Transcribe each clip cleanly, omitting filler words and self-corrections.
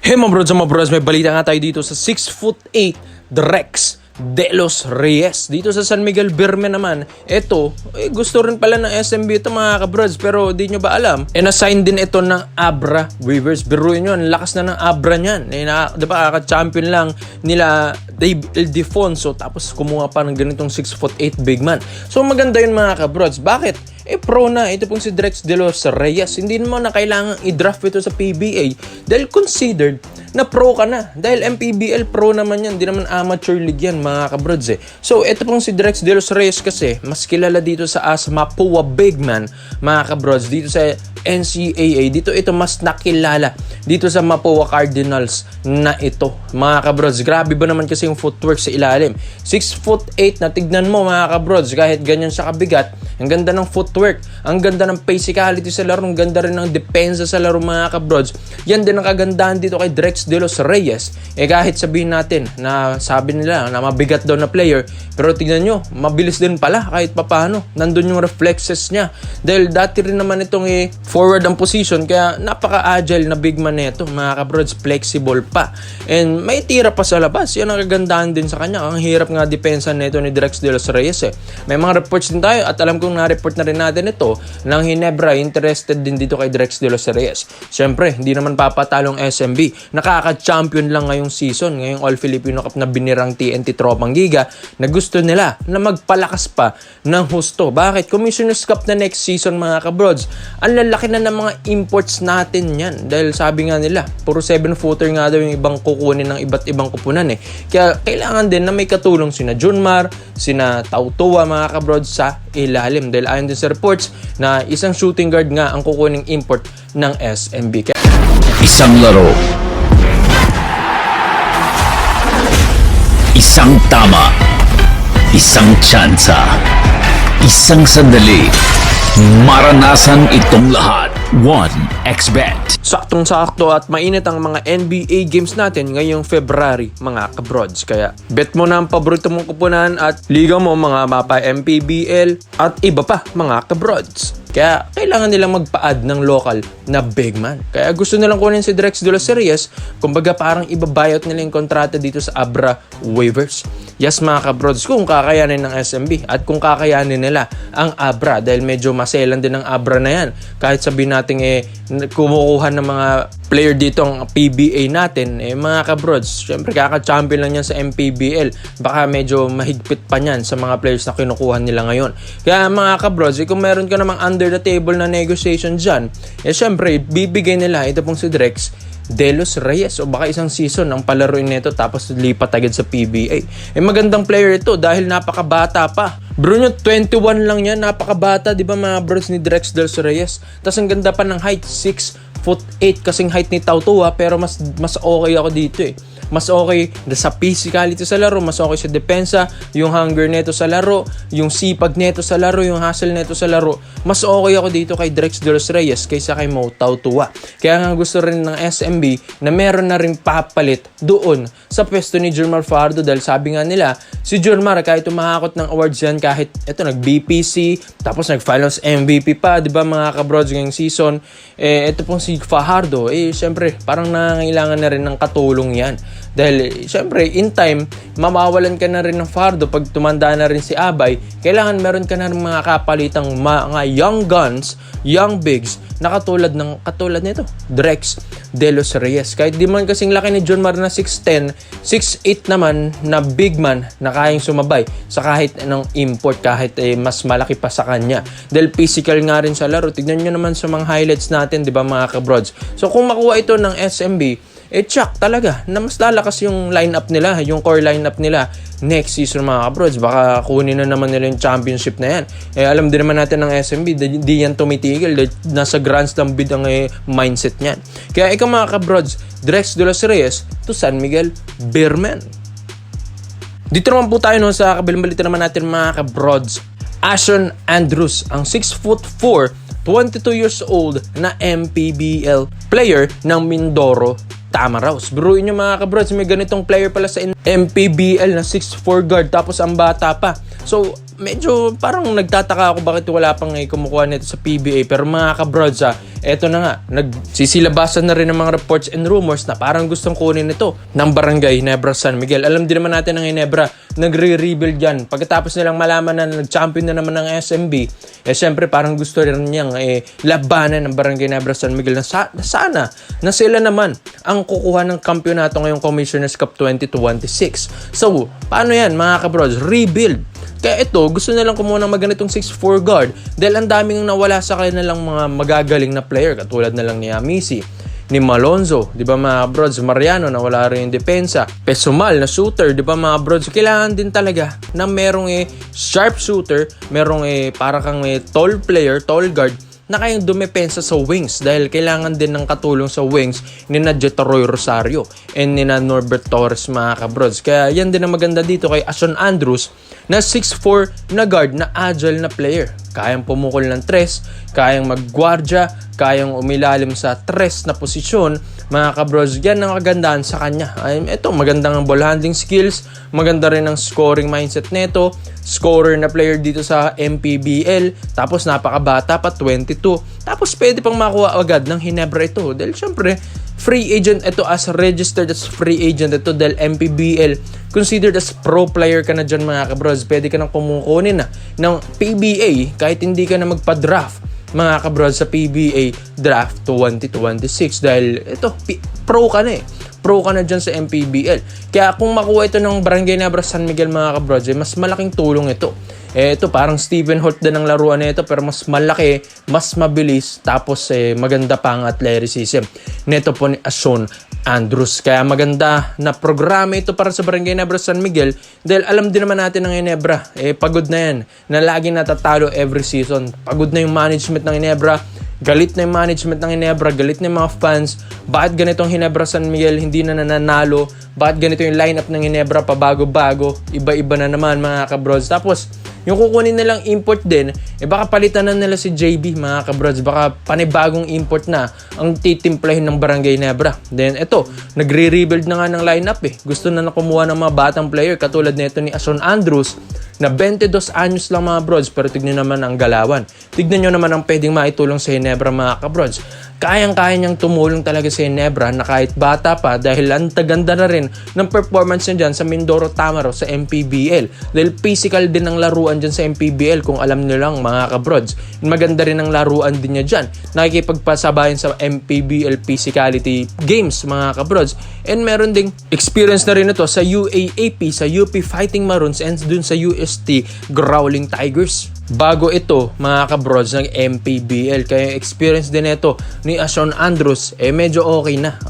Hey mga bros, may balita nga tayo dito sa 6'8" Drex De Los Reyes. Dito sa San Miguel Birme naman, eto, gusto rin pala ng SMB ito mga kabrods, pero di nyo ba alam? Na-sign din ito ng Abra Waivers. Biruin nyo, ang lakas na ng Abra niyan. Diba, kaka-champion lang nila Dave Ildefonso, tapos kumuha pa ng ganitong 6'8" big man. So maganda yun mga kabrods. Bakit? Pro na. Ito pong si Drex De Los Reyes. Hindi naman na kailangan i-draft ito sa PBA dahil considered na pro ka na. Dahil MPBL pro naman yan. Hindi naman amateur league yan mga kabrods eh. So, ito pong si Drex De Los Reyes kasi mas kilala dito sa as Mapua Big Man mga kabrods. Dito sa NCAA. Dito ito mas nakilala dito sa Mapua Cardinals na ito mga kabrods. Grabe ba naman kasi yung footwork sa ilalim. 6'8" na tignan mo mga kabrods. Kahit ganyan siya kabigat, ang ganda ng footwork, ang ganda ng physicality sa laro, ang ganda rin ng depensa sa laro mga kabrods. Yan din ang kagandahan dito kay Drex De Los Reyes. Kahit sabihin natin na sabi nila na mabigat daw na player, pero tignan nyo, mabilis din pala kahit papano. Nandun yung reflexes niya. Dahil dati rin naman itong forward ang position, kaya napaka-agile na big man nito mga kabrods, flexible pa. And may tira pa sa labas. Yan ang kagandahan din sa kanya. Ang hirap nga depensa nito ni Drex De Los Reyes eh. May mga reports din tayo at alam kong na-report na rin natin ito ng Hinebra, interested din dito kay Drex De Los Reyes. Siyempre, hindi naman papatalong SMB. Nakaka-champion lang ngayong season, ngayong All Filipino Cup na binirang TNT Tropang Giga, na gusto nila na magpalakas pa ng husto. Bakit? Commissioner's Cup na next season mga kabrods. Ang lalaki na ng mga imports natin yan. Dahil sabi nga nila, puro 7-footer nga daw yung ibang kukunin ng iba't ibang kupunan eh. Kaya kailangan din na may katulong sina Junmar, sina Tautua mga kabrods sa ilalim. Dahil ayon din sa reports na isang shooting guard nga ang kukuning import ng SMB. Isang laro, isang tama, isang tsansa, isang sandali, maranasan itong lahat. 1xBet. Saktong-sakto at mainit ang mga NBA games natin ngayong February mga kabrods. Kaya bet mo na ang paborito mong kupunan at liga mo mga mapa MPBL at iba pa mga kabrods. Kaya kailangan nilang magpa-add ng local na big man. Kaya gusto nilang kunin si Drex De Los Reyes. Kumbaga parang ibabayot nila yung kontrata dito sa Abra Waivers. Yes mga kabrods, kung kakayanin ng SMB at kung kakayanin nila ang Abra, dahil medyo maselan din ang Abra na yan. Kahit sabihin natin kumukuha ng mga player dito ang PBA natin, mga kabrods, syempre kaka-champion lang yan sa MPBL. Baka medyo mahigpit pa yan sa mga players na kinukuha nila ngayon. Kaya mga kabrods, kung meron ka namang under the table na negotiation dyan, syempre bibigay nila ito pong si Drex De Los Reyes o baka isang season ang palaruin nito tapos lipat agad sa PBA. Magandang player ito dahil napakabata pa. Bro nyo, 21 lang yan, napakabata, di ba mga bros ni Drex De Los Reyes? Tapos ang ganda pa ng height, 6'8" kasing height ni Tautua, pero mas okay ako dito eh. Mas okay sa physicality sa laro, mas okay sa depensa, yung hunger neto sa laro, yung sipag neto sa laro, yung hustle neto sa laro. Mas okay ako dito kay Drex De Los Reyes kaysa kay Mo Tautua. Kaya nga gusto rin ng SMB na meron na rin papalit doon sa pwesto ni Junmar Fajardo, dahil sabi nga nila, si Junmar kahit umahakot ng awards yan, kahit ito nag-BPC, tapos nag-finals MVP pa, di ba mga kabrods ngayong season, ito pong si Fajardo, syempre parang nangangailangan na rin ng katulong yan. Dahil, syempre, in time, mamawalan ka na rin ng Fajardo pag tumanda na rin si Abay. Kailangan meron ka na rin mga kapalitang mga young guns, young bigs, na katulad nito, Drex De Los Reyes. Kahit di man kasing laki ni Junmar na 6'10", 6'8" naman na big man na kayang sumabay sa kahit anong import, kahit mas malaki pa sa kanya. Dahil physical nga rin sa laro. Tignan nyo naman sa mga highlights natin, di ba mga kabrods? So kung makuha ito ng SMB, check talaga na mas lalakas yung lineup nila, yung core lineup nila next season mga kabrods. Baka kunin na naman nila yung championship na yan. Alam din naman natin ng SMB, di yan tumitigil. Nasa Grand Slam bid ang mindset niyan. Kaya ikaw mga kabrods, Drex De Los Reyes to San Miguel Birmen. Dito naman po tayo sa kabilang balita naman natin mga kabrods. Ashon Andrews, ang 6'4", 22 years old na MPBL player ng Mindoro Tamaraws. Biruin nyo mga kabrods, may ganitong player pala sa MPBL na 6'4" guard tapos ang bata pa. So medyo parang nagtataka ako bakit wala pang kumukuha nito sa PBA. Pero mga kabrods eto na nga, nagsisilabasan na rin ng mga reports and rumors na parang gustong kunin ito ng Barangay Ginebra San Miguel. Alam din naman natin ng Ginebra, nagre-rebuild yan. Pagkatapos nilang malaman na nag-champion na naman ng SMB, syempre parang gusto rin niyang labanan ng Barangay Ginebra San Miguel na sana na sila naman ang kukuha ng kampyonato ngayong Commissioner's Cup 2026. So, paano yan mga kabrods? Rebuild. Kaya ito, gusto nilang kumuha ng maganitong 6'4 guard dahil ang daming nawala sa kanilang mga magagaling na player katulad na lang ni Amici, ni Malonzo, di ba mga brods? Mariano, nawala rin yung depensa. Pesumal na shooter, di ba mga brods? Kailangan din talaga na merong sharp shooter, merong para kang tall player, tall guard na kayang dumepensa sa wings dahil kailangan din ng katulong sa wings ni na Jetaroy Rosario and ni na Norbert Torres mga kabrods. Kaya yan din ang maganda dito kay Ason Andrews na 6'4 na guard na agile na player. Kayang pumukol ng tres, kayang maggwardya, kayang umilalim sa tres na posisyon. Mga kabros, yan ang kagandahan sa kanya. Ito, magandang ball handling skills, maganda rin ang scoring mindset neto, scorer na player dito sa MPBL, tapos napakabata pa, 22. Tapos pwede pang makuha agad ng Ginebra ito. Dahil syempre, free agent ito as registered as free agent ito dahil MPBL considered as pro player ka na dyan mga kabros. Pwede ka nang kumukunin na ng PBA kahit hindi ka na magpa-draft mga kabros sa PBA draft 2026 dahil ito, pro ka na pro ka na dyan sa MPBL. Kaya kung makuha ito ng Barangay Ginebra San Miguel mga kabros, mas malaking tulong ito. Ito parang Stephen Holt din ang laruan nito pero mas malaki, mas mabilis, tapos maganda pa ang athleticism nito po ni Ason Andrews. Kaya maganda na programa ito para sa Barangay Ginebra San Miguel dahil alam din naman natin ng Ginebra, pagod na yan na lagi natatalo every season. Pagod na yung management ng Ginebra, galit na yung management ng Ginebra, galit na yung mga fans. Bakit ganitong Ginebra San Miguel hindi na nananalo? Bakit ganito yung lineup ng Ginebra pabago-bago? Iba-iba na naman mga kabrods. Tapos yung kukunin nilang import din, baka palitan na nila si JB mga kabrods. Baka panibagong import na ang titimplahin ng Barangay Ginebra. Then ito, nagre-rebuild na nga ng lineup Gusto na kumuha ng mga batang player katulad nito ni Ason Andrews na 22 anyos lang mga brods, pero tignan naman ang galawan. Tignan nyo naman ang pwedeng maitulong sa Ginebra mga kabrods. Kayang-kaya niyang tumulong talaga sa Ginebra na kahit bata pa dahil ang taganda na rin ng performance niya dyan sa Mindoro Tamaro sa MPBL. Dahil physical din ang laruan dyan sa MPBL kung alam nyo lang mga kabrods. Maganda rin ang laruan din niya dyan. Nakikipagpasabayan sa MPBL physicality games mga kabrods. And meron ding experience na rin ito sa UAAP, sa UP Fighting Maroons and dun sa UST Growling Tigers. Bago ito mga kabrods ng MPBL. Kaya experience din ito ni Ason Andrews medyo okay na,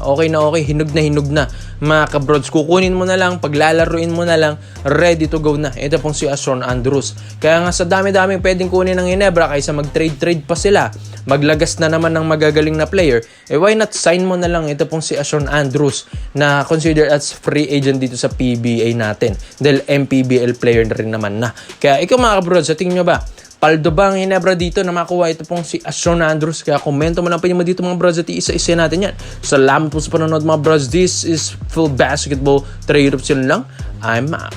hinog na mga kabrods. Kukunin mo na lang, paglalaruin mo na lang, ready to go na. Ito pong si Ason Andrews. Kaya nga sa dami-daming pwedeng kunin ng Ginebra kaysa mag-trade pa sila, maglagas na naman ng magagaling na player, why not sign mo na lang ito pong si Ason Andrews na considered as free agent dito sa PBA natin dahil MPBL player na rin naman na. Kaya ikaw mga kabrods, sa tingin nyo ba paldo ba ang Ginebra dito na makuha ito pong si Ason Andrews? Kaya komento mo lang pa mo dito mga bros at isa-isa natin yan. Salamat po sa panonood mga bros. This is Full Basketball. Try Europe sila lang. I'm out.